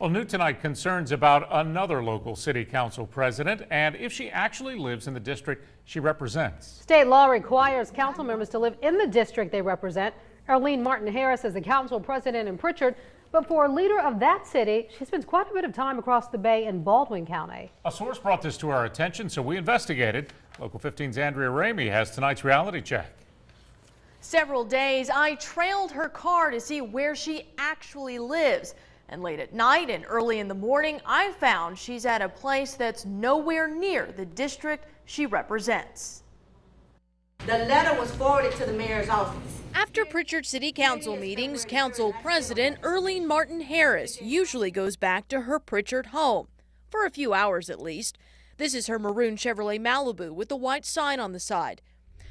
Well, new tonight, concerns about another local city council president and if she actually lives in the district she represents. State law requires council members to live in the district they represent. Arlene Martin Harris is the council president in Pritchard, but for a leader of that city, she spends quite a bit of time across the bay in Baldwin County. A source brought this to our attention, so we investigated. Local 15's Andrea Ramey has tonight's reality check. Several days, I trailed her car to see where she actually lives. And late at night and early in the morning, I found she's at a place that's nowhere near the district she represents. The letter was forwarded to the mayor's office. After Pritchard City Council meetings, Council President Arlene Martin Harris usually goes back to her Pritchard home, for a few hours at least. This is her maroon Chevrolet Malibu with the white sign on the side.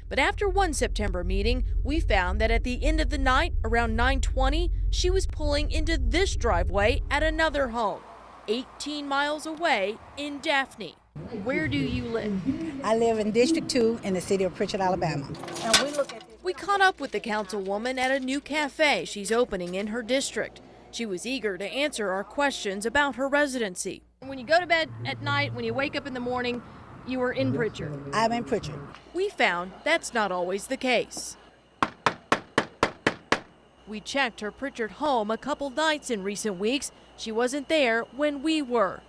But after one September meeting, we found that at the end of the night, around 9:20, she was pulling into this driveway at another home, 18 miles away in Daphne. Where do you live? I live in District 2 in the city of Pritchard, Alabama. And we caught up with the councilwoman at a new cafe she's opening in her district. She was eager to answer our questions about her residency. When you go to bed at night, when you wake up in the morning, you were in Pritchard. I'm in Pritchard. We found that's not always the case. We checked her Pritchard home a couple nights in recent weeks. She wasn't there when we were.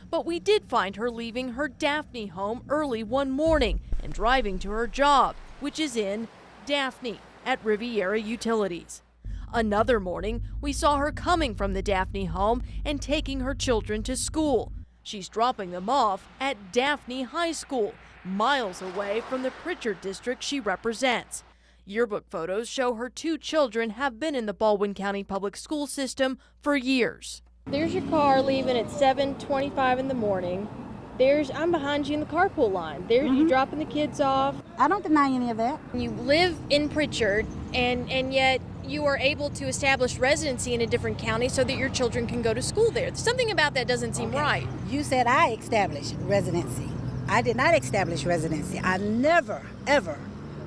But we did find her leaving her Daphne home early one morning and driving to her job, which is in Daphne at Riviera Utilities. Another morning, we saw her coming from the Daphne home and taking her children to school. She's dropping them off at Daphne High School, miles away from the Pritchard district she represents. Yearbook photos show her two children have been in the Baldwin County public school system for years. There's your car leaving at 7:25 in the morning. I'm behind you in the carpool line. There's you dropping the kids off. I don't deny any of that. You live in Pritchard and yet you are able to establish residency in a different county so that your children can go to school there. Something about that doesn't seem right. You said I established residency. I did not establish residency. I never, ever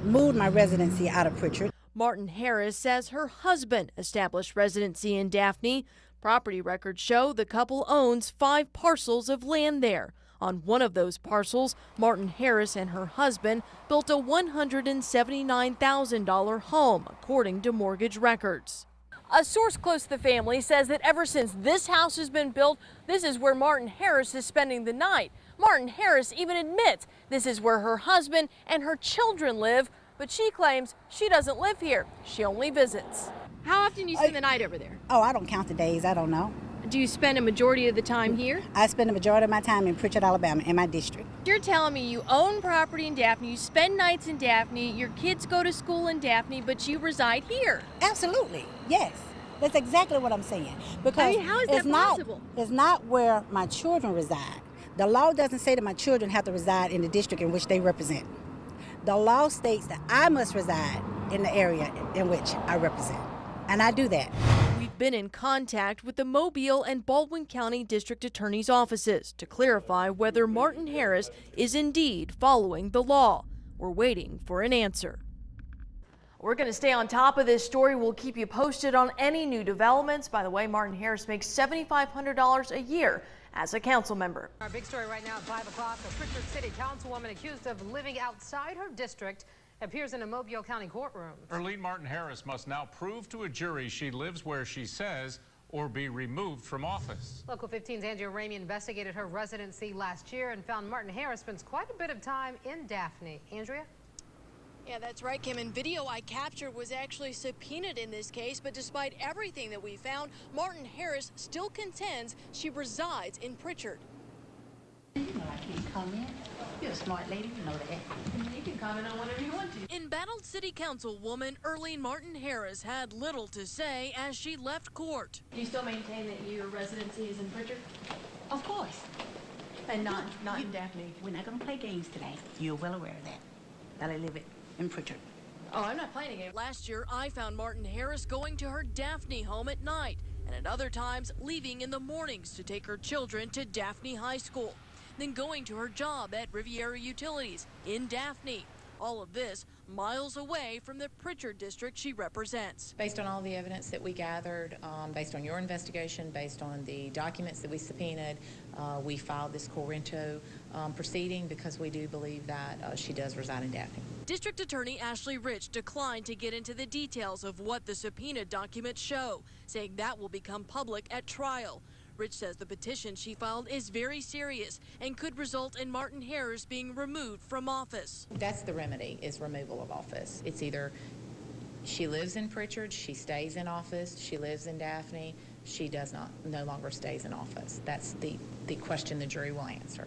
moved my residency out of Pritchard. Martin Harris says her husband established residency in Daphne. Property records show the couple owns 5 parcels of land there. On one of those parcels, Martin Harris and her husband built a $179,000 home, according to mortgage records. A source close to the family says that ever since this house has been built, this is where Martin Harris is spending the night. Martin Harris even admits this is where her husband and her children live, but she claims she doesn't live here. She only visits. How often do you spend the night over there? Oh, I don't count the days. I don't know. Do you spend a majority of the time here? I spend the majority of my time in Pritchard, Alabama, in my district. You're telling me you own property in Daphne, you spend nights in Daphne, your kids go to school in Daphne, but you reside here. Absolutely, yes. That's exactly what I'm saying. Because how is that possible? It's not where my children reside. The law doesn't say that my children have to reside in the district in which they represent. The law states that I must reside in the area in which I represent. And I do that. We've been in contact with the Mobile and Baldwin County District Attorney's offices to clarify whether Martin Harris is indeed following the law. We're waiting for an answer. We're going to stay on top of this story. We'll keep you posted on any new developments. By the way, Martin Harris makes $7,500 a year as a council member. Our big story right now at 5 o'clock, a Pritchard City Councilwoman accused of living outside her district appears in a Mobile County courtroom. Arlene Martin Harris must now prove to a jury she lives where she says or be removed from office. Local 15's Andrea Ramey investigated her residency last year and found Martin Harris spends quite a bit of time in Daphne. Andrea? Yeah, that's right, Kim. And video I captured was actually subpoenaed in this case, but despite everything that we found, Martin Harris still contends she resides in Pritchard. You know I can't comment. You're a smart lady, you know that. You can comment on whatever you want to. Embattled City Councilwoman Arlene Martin Harris had little to say as she left court. Do you still maintain that your residency is in Pritchard? Of course. And not in Daphne? We're not going to play games today. You're well aware of that. That I live in Pritchard. Oh, I'm not playing a game. Last year, I found Martin Harris going to her Daphne home at night, and at other times leaving in the mornings to take her children to Daphne High School, then going to her job at Riviera Utilities in Daphne. All of this miles away from the Pritchard district she represents. Based on all the evidence that we gathered, based on your investigation, based on the documents that we subpoenaed, we filed this Corrento proceeding because we do believe that she does reside in Daphne. District Attorney Ashley Rich declined to get into the details of what the subpoena documents show, saying that will become public at trial. Rich says the petition she filed is very serious and could result in Martin Harris being removed from office. That's the remedy, is removal of office. It's either she lives in Pritchard, she stays in office, she lives in Daphne, she no longer stays in office. That's the question the jury will answer.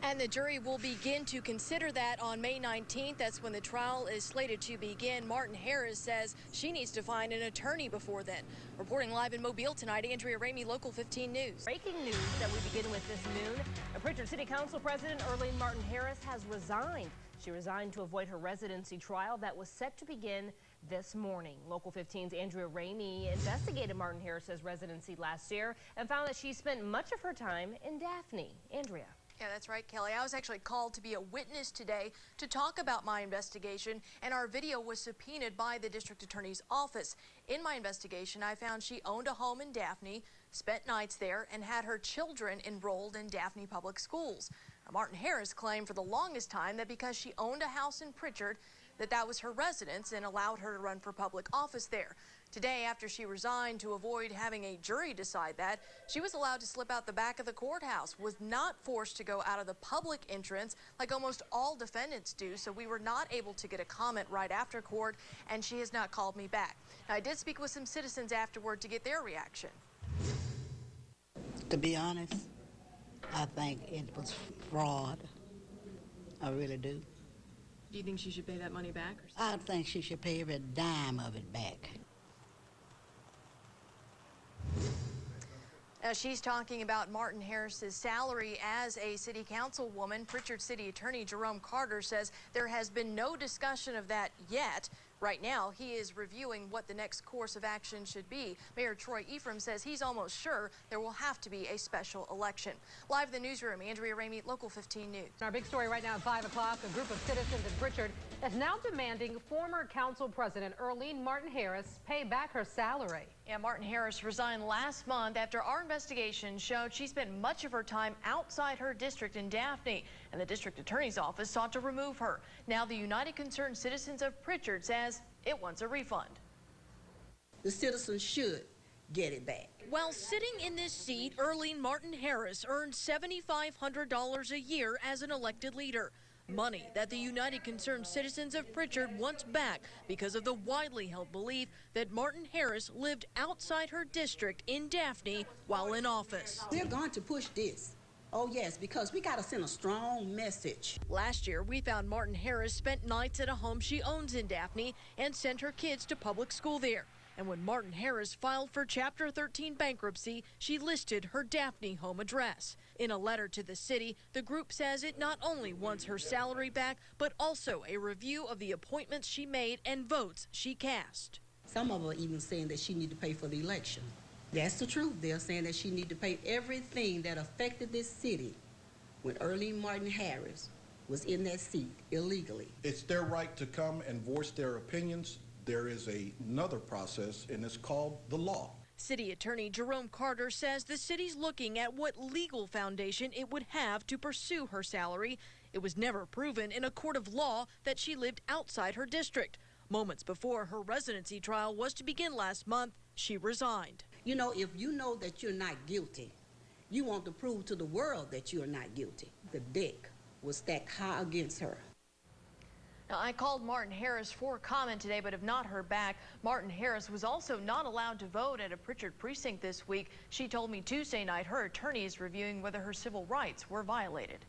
And the jury will begin to consider that on May 19th. That's when the trial is slated to begin. Martin Harris says she needs to find an attorney before then. Reporting live in Mobile tonight, Andrea Ramey, Local 15 News. Breaking news that we begin with this noon. Pritchard City Council President Erlene Martin Harris has resigned. She resigned to avoid her residency trial that was set to begin this morning. Local 15's Andrea Ramey investigated Martin Harris's residency last year and found that she spent much of her time in Daphne. Andrea. Yeah, that's right, Kelly. I was actually called to be a witness today to talk about my investigation, and our video was subpoenaed by the district attorney's office. In my investigation, I found she owned a home in Daphne, spent nights there, and had her children enrolled in Daphne public schools. Now, Martin Harris claimed for the longest time that because she owned a house in Pritchard, that was her residence and allowed her to run for public office there. Today, after she resigned to avoid having a jury decide that, she was allowed to slip out the back of the courthouse, was not forced to go out of the public entrance like almost all defendants do, so we were not able to get a comment right after court, and she has not called me back. Now, I did speak with some citizens afterward to get their reaction. To be honest, I think it was fraud. I really do. Do you think she should pay that money back? I think she should pay every dime of it back. Now, she's talking about Martin Harris's salary as a city councilwoman. Pritchard City Attorney Jerome Carter says there has been no discussion of that yet. Right now, he is reviewing what the next course of action should be. Mayor Troy Ephraim says he's almost sure there will have to be a special election. Live in the newsroom, Andrea Ramey, Local 15 News. Our big story right now at 5 o'clock, a group of citizens in Pritchard is now demanding former council president Erlene Martin Harris pay back her salary. Yeah, Martin Harris resigned last month after our investigation showed she spent much of her time outside her district in Daphne, and the district attorney's office sought to remove her. Now the United Concerned Citizens of Pritchard says it wants a refund. The citizens should get it back. While sitting in this seat, Erlene Martin Harris earned $7,500 a year as an elected leader. Money that the United Concerned Citizens of Pritchard wants back because of the widely held belief that Martin Harris lived outside her district in Daphne while in office. We're going to push this. Oh, yes, because we got to send a strong message. Last year, we found Martin Harris spent nights at a home she owns in Daphne and sent her kids to public school there. And when Martin Harris filed for Chapter 13 bankruptcy, she listed her Daphne home address. In a letter to the city, the group says it not only wants her salary back, but also a review of the appointments she made and votes she cast. Some of them are even saying that she need to pay for the election. That's the truth. They're saying that she need to pay everything that affected this city when Erlene Martin Harris was in that seat illegally. It's their right to come and voice their opinions. There is another process, and it's called the law. City Attorney Jerome Carter says the city's looking at what legal foundation it would have to pursue her salary. It was never proven in a court of law that she lived outside her district. Moments before her residency trial was to begin last month, she resigned. You know, if you know that you're not guilty, you want to prove to the world that you are not guilty. The deck was stacked high against her. Now, I called Martin Harris for comment today, but have not heard back. Martin Harris was also not allowed to vote at a Pritchard precinct this week. She told me Tuesday night her attorney is reviewing whether her civil rights were violated.